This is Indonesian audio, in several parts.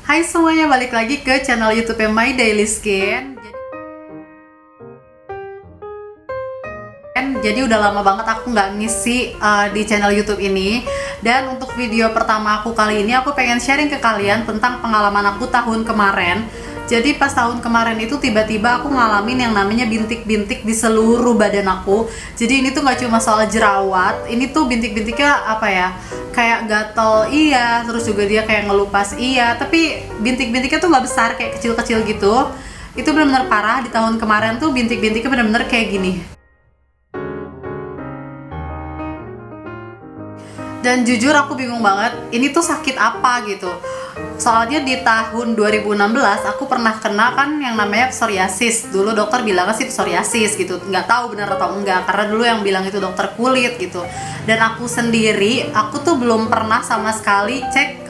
Hai semuanya, balik lagi ke channel YouTube My Daily Skin. Jadi udah lama banget aku nggak ngisi di channel YouTube ini. Dan untuk video pertama aku kali ini, aku pengen sharing ke kalian tentang pengalaman aku tahun kemarin. Jadi pas tahun kemarin itu tiba-tiba aku ngalamin yang namanya bintik-bintik di seluruh badan aku. Jadi ini tuh nggak cuma soal jerawat, ini tuh bintik-bintiknya apa ya, kayak gatel iya, terus juga dia kayak ngelupas iya. Tapi bintik-bintiknya tuh nggak besar, kayak kecil-kecil gitu. Itu benar-benar parah. Di tahun kemarin tuh bintik-bintiknya benar-benar kayak gini. Dan jujur aku bingung banget, ini tuh sakit apa gitu. Soalnya di tahun 2016 aku pernah kena kan yang namanya psoriasis. Dulu dokter bilangnya sih psoriasis gitu, nggak tahu benar atau enggak, karena dulu yang bilang itu dokter kulit gitu. Dan aku sendiri, aku tuh belum pernah sama sekali cek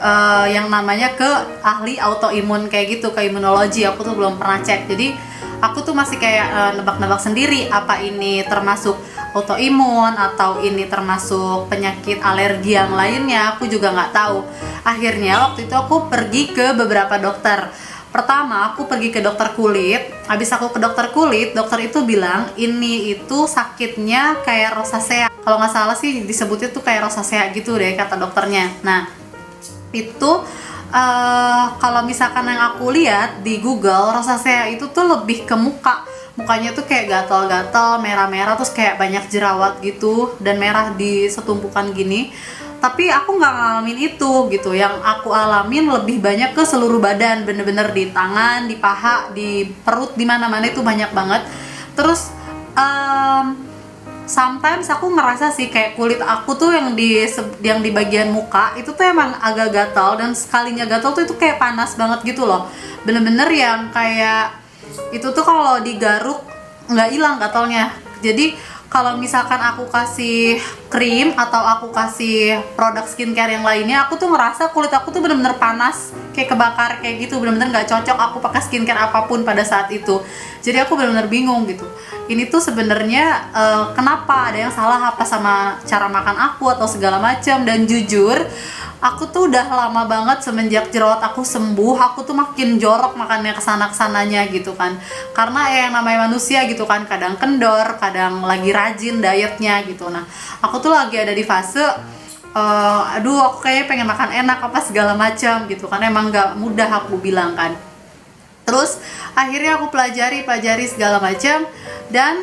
yang namanya ke ahli autoimun kayak gitu, ke imunologi. Aku tuh belum pernah cek. Jadi aku tuh masih kayak nebak-nebak sendiri, apa ini termasuk autoimun atau ini termasuk penyakit alergi yang lainnya. Aku juga nggak tahu. Akhirnya waktu itu aku pergi ke beberapa dokter. Pertama aku pergi ke dokter kulit. Habis aku ke dokter kulit, dokter itu bilang ini itu sakitnya kayak rosacea. Kalau nggak salah sih disebutnya tuh kayak rosacea gitu deh kata dokternya. Nah itu kalau misalkan yang aku lihat di Google, rosacea itu tuh lebih ke muka. Mukanya tuh kayak gatal-gatal, merah-merah, terus kayak banyak jerawat gitu, dan merah di setumpukan gini. Tapi aku nggak ngalamin itu gitu. Yang aku alamin lebih banyak ke seluruh badan, bener-bener di tangan, di paha, di perut, di mana-mana itu banyak banget. Terus sometimes aku ngerasa sih kayak kulit aku tuh yang di bagian muka itu tuh emang agak gatal, dan sekalinya gatal tuh itu kayak panas banget gitu loh. Bener-bener yang kayak itu tuh kalau digaruk nggak hilang gatalnya. Jadi kalau misalkan aku kasih krim atau aku kasih produk skincare yang lainnya, aku tuh ngerasa kulit aku tuh bener-bener panas, kayak kebakar kayak gitu. Bener-bener nggak cocok aku pakai skincare apapun pada saat itu. Jadi aku bener-bener bingung gitu. Ini tuh sebenarnya kenapa, ada yang salah apa sama cara makan aku atau segala macam. Dan jujur aku tuh udah lama banget semenjak jerawat aku sembuh, aku tuh makin jorok makannya kesana-kesananya gitu kan. Karena yang namanya manusia gitu kan, kadang kendor, kadang lagi rajin dietnya gitu. Nah, aku tuh lagi ada di fase aduh aku kayaknya pengen makan enak apa segala macam gitu kan. Emang gak mudah aku bilang kan. Terus akhirnya aku pelajari segala macam. Dan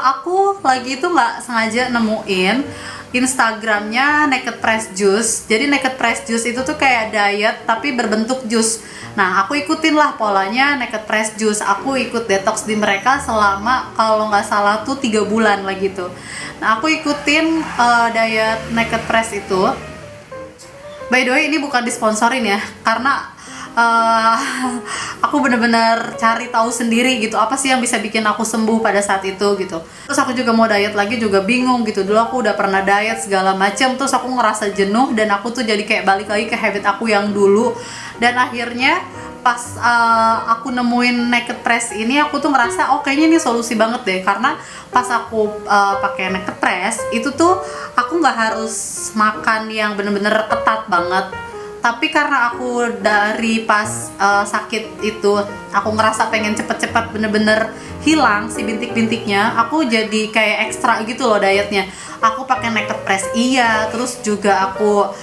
aku lagi itu nggak sengaja nemuin Instagramnya Naked Press Juice. Jadi Naked Press Juice itu tuh kayak diet tapi berbentuk jus. Nah aku ikutin lah polanya Naked Press Juice. Aku ikut detox di mereka selama kalau nggak salah tuh 3 bulan lah gitu. Nah aku ikutin diet Naked Press itu. By the way ini bukan disponsorin ya, karena aku bener-bener cari tahu sendiri gitu, apa sih yang bisa bikin aku sembuh pada saat itu gitu. Terus aku juga mau diet lagi juga bingung gitu. Dulu aku udah pernah diet segala macam, terus aku ngerasa jenuh dan aku tuh jadi kayak balik lagi ke habit aku yang dulu. Dan akhirnya pas aku nemuin Naked Press ini, aku tuh ngerasa oh kayaknya ini solusi banget deh. Karena pas aku pakai Naked Press itu tuh aku nggak harus makan yang bener-bener ketat banget. Tapi karena aku dari pas sakit itu aku ngerasa pengen cepet-cepet bener-bener hilang si bintik-bintiknya, aku jadi kayak ekstra gitu loh dietnya. Aku pakai Naked Press iya, terus juga aku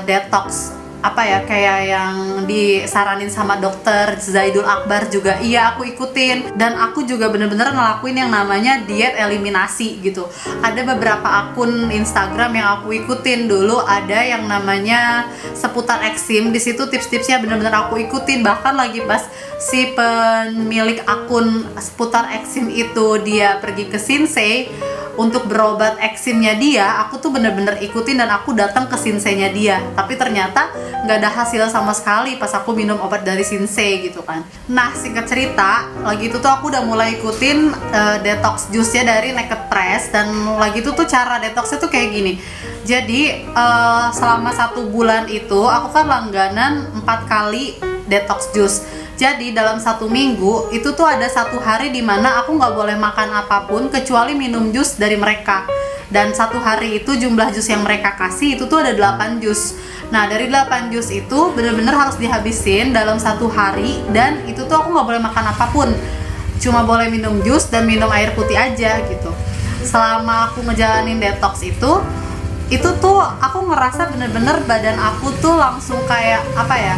detox apa ya, kayak yang disaranin sama dokter Zaidul Akbar juga iya aku ikutin. Dan aku juga bener-bener ngelakuin yang namanya diet eliminasi gitu. Ada beberapa akun Instagram yang aku ikutin dulu, ada yang namanya seputar eksim. Di situ tips-tipsnya bener-bener aku ikutin. Bahkan lagi pas si pemilik akun seputar eksim itu dia pergi ke Shinsei untuk berobat eksimnya dia, aku tuh bener-bener ikutin dan aku datang ke Shinsei-nya dia. Tapi ternyata nggak ada hasil sama sekali pas aku minum obat dari Shinsei gitu kan. Nah singkat cerita, lagi itu tuh aku udah mulai ikutin detox juice-nya dari Naked Press. Dan lagi itu tuh cara detoxnya tuh kayak gini. Jadi selama 1 bulan itu aku kan langganan 4 kali detox juice. Jadi dalam 1 minggu itu tuh ada 1 hari dimana aku nggak boleh makan apapun kecuali minum jus dari mereka. Dan satu hari itu jumlah jus yang mereka kasih itu tuh ada 8 jus. Nah dari 8 jus itu bener-bener harus dihabisin dalam satu hari, dan itu tuh aku nggak boleh makan apapun, cuma boleh minum jus dan minum air putih aja gitu. Selama aku ngejalanin detox itu tuh aku ngerasa bener-bener badan aku tuh langsung kayak apa ya,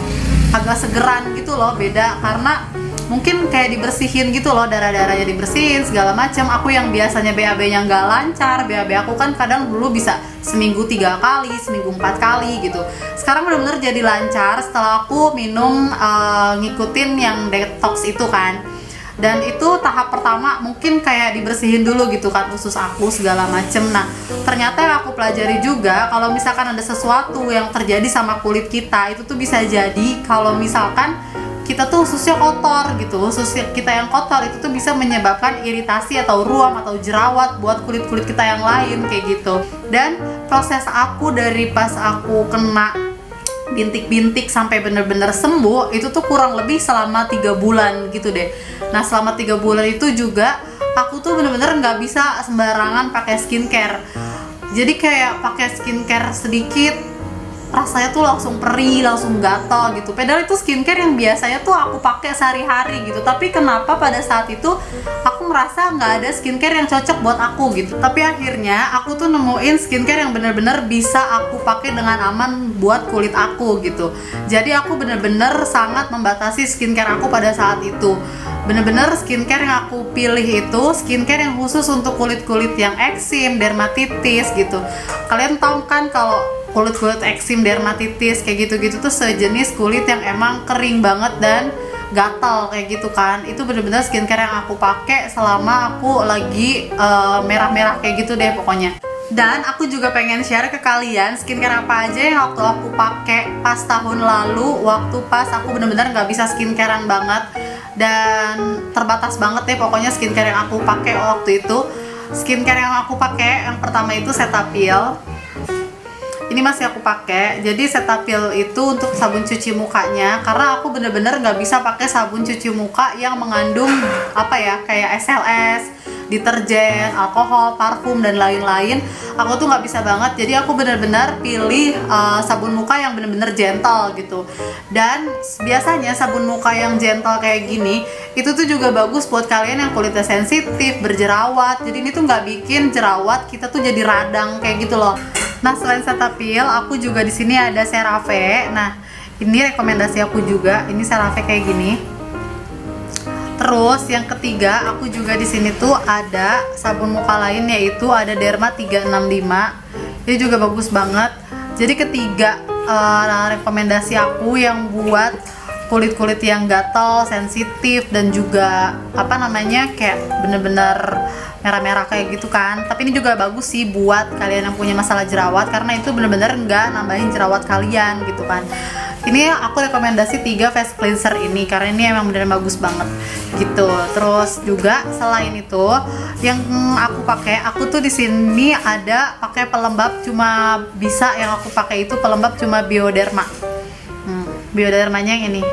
agak segeran gitu loh, beda karena mungkin kayak dibersihin gitu loh, darah-darahnya dibersihin segala macam. Aku yang biasanya BAB-nya nggak lancar, BAB aku kan kadang dulu bisa seminggu 3 kali, seminggu 4 kali gitu. Sekarang bener-bener jadi lancar setelah aku minum ngikutin yang detox itu kan. Dan itu tahap pertama mungkin kayak dibersihin dulu gitu kan usus aku segala macem. Nah ternyata yang aku pelajari juga, kalau misalkan ada sesuatu yang terjadi sama kulit kita, itu tuh bisa jadi kalau misalkan kita tuh ususnya kotor gitu, usus kita yang kotor itu tuh bisa menyebabkan iritasi atau ruam atau jerawat buat kulit-kulit kita yang lain kayak gitu. Dan proses aku dari pas aku kena bintik-bintik sampai bener-bener sembuh itu tuh kurang lebih selama 3 bulan gitu deh. Nah selama 3 bulan itu juga aku tuh bener-bener nggak bisa sembarangan pakai skincare. Jadi kayak pakai skincare sedikit rasanya tuh langsung perih, langsung gatal gitu. Padahal itu skincare yang biasanya tuh aku pakai sehari-hari gitu. Tapi kenapa pada saat itu aku ngerasa nggak ada skincare yang cocok buat aku gitu. Tapi akhirnya aku tuh nemuin skincare yang bener-bener bisa aku pakai dengan aman buat kulit aku gitu. Jadi aku bener-bener sangat membatasi skincare aku pada saat itu. Bener-bener skincare yang aku pilih itu skincare yang khusus untuk kulit-kulit yang eksim, dermatitis gitu. Kalian tahu kan kalau kulit-kulit eksim, dermatitis kayak gitu-gitu tuh sejenis kulit yang emang kering banget dan gatal kayak gitu kan. Itu bener-bener skincare yang aku pakai selama aku lagi merah-merah kayak gitu deh pokoknya. Dan aku juga pengen share ke kalian skincare apa aja yang waktu aku pakai pas tahun lalu, waktu pas aku bener-bener nggak bisa skincarean banget dan terbatas banget deh pokoknya skincare yang aku pakai waktu itu. Skincare yang aku pakai yang pertama itu Cetaphil. Ini masih aku pakai. Jadi Cetaphil itu untuk sabun cuci mukanya, karena aku bener-bener nggak bisa pakai sabun cuci muka yang mengandung apa ya, kayak SLS, deterjen, alkohol, parfum dan lain-lain. Aku tuh nggak bisa banget. Jadi aku bener-bener pilih sabun muka yang bener-bener gentle gitu. Dan biasanya sabun muka yang gentle kayak gini itu tuh juga bagus buat kalian yang kulitnya sensitif, berjerawat. Jadi ini tuh nggak bikin jerawat kita tuh jadi radang kayak gitu loh. Nah selain Cetaphil, aku juga di sini ada CeraVe. Nah ini rekomendasi aku juga. Ini CeraVe kayak gini. Terus yang ketiga, aku juga di sini tuh ada sabun muka lain, yaitu ada Derma 365. Ini juga bagus banget. Jadi ketiga rekomendasi aku yang buat kulit-kulit yang gatal, sensitif dan juga apa namanya kayak bener-bener merah-merah kayak gitu kan. Tapi ini juga bagus sih buat kalian yang punya masalah jerawat, karena itu bener-bener nggak nambahin jerawat kalian gitu kan. Ini aku rekomendasi 3 face cleanser ini karena ini emang bener-bener bagus banget gitu. Terus juga selain itu yang aku pakai, aku tuh di sini ada pakai pelembab, cuma bisa yang aku pakai itu pelembab cuma Bioderma. Biodermanya yang ini.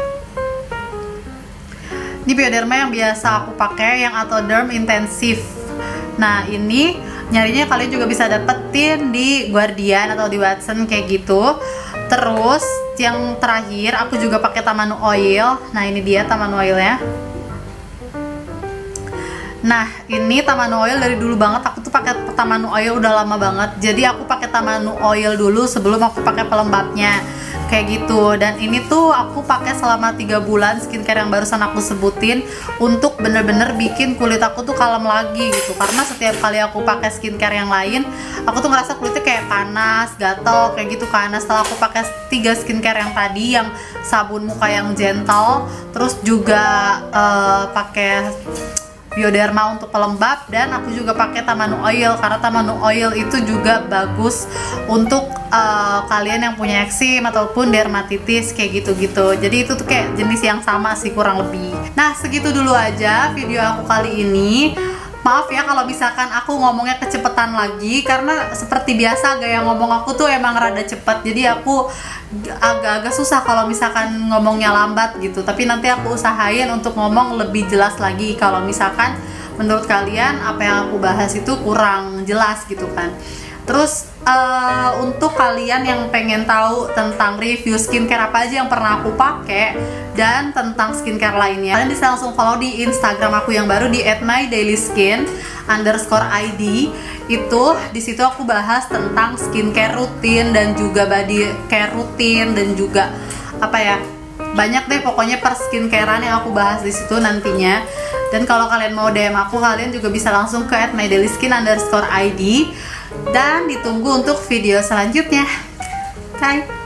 Ini Bioderma yang biasa aku pakai, yang Atoderm Intensive. Nah ini nyarinya kalian juga bisa dapetin di Guardian atau di Watson kayak gitu. Terus yang terakhir aku juga pakai Tamanu Oil. Nah ini dia Tamanu Oilnya. Nah ini Tamanu Oil dari dulu banget aku tuh pakai Tamanu Oil udah lama banget. Jadi aku pakai Tamanu Oil dulu sebelum aku pakai pelembabnya kayak gitu. Dan ini tuh aku pakai selama 3 bulan skincare yang barusan aku sebutin untuk bener-bener bikin kulit aku tuh kalem lagi gitu. Karena setiap kali aku pakai skincare yang lain, aku tuh ngerasa kulitnya kayak panas, gatel kayak gitu kan. Nah, setelah aku pakai 3 skincare yang tadi, yang sabun muka yang gentle, terus juga pakai Bioderma untuk pelembab, dan aku juga pakai Tamanu Oil karena Tamanu Oil itu juga bagus untuk kalian yang punya eksim ataupun dermatitis kayak gitu-gitu. Jadi itu tuh kayak jenis yang sama sih kurang lebih. Nah segitu dulu aja video aku kali ini. Maaf ya kalau misalkan aku ngomongnya kecepetan lagi, karena seperti biasa gaya ngomong aku tuh emang rada cepet. Jadi aku agak-agak susah kalau misalkan ngomongnya lambat gitu. Tapi nanti aku usahain untuk ngomong lebih jelas lagi kalau misalkan menurut kalian apa yang aku bahas itu kurang jelas gitu kan. Terus untuk kalian yang pengen tahu tentang review skincare apa aja yang pernah aku pakai dan tentang skincare lainnya, kalian bisa langsung follow di Instagram aku yang baru di @mydailyskin_id. Itu di situ aku bahas tentang skincare rutin dan juga body care rutin dan juga apa ya, banyak deh pokoknya per skincarean yang aku bahas di situ nantinya. Dan kalau kalian mau DM aku, kalian juga bisa langsung ke @mydailyskin_id. Dan ditunggu untuk video selanjutnya. Bye.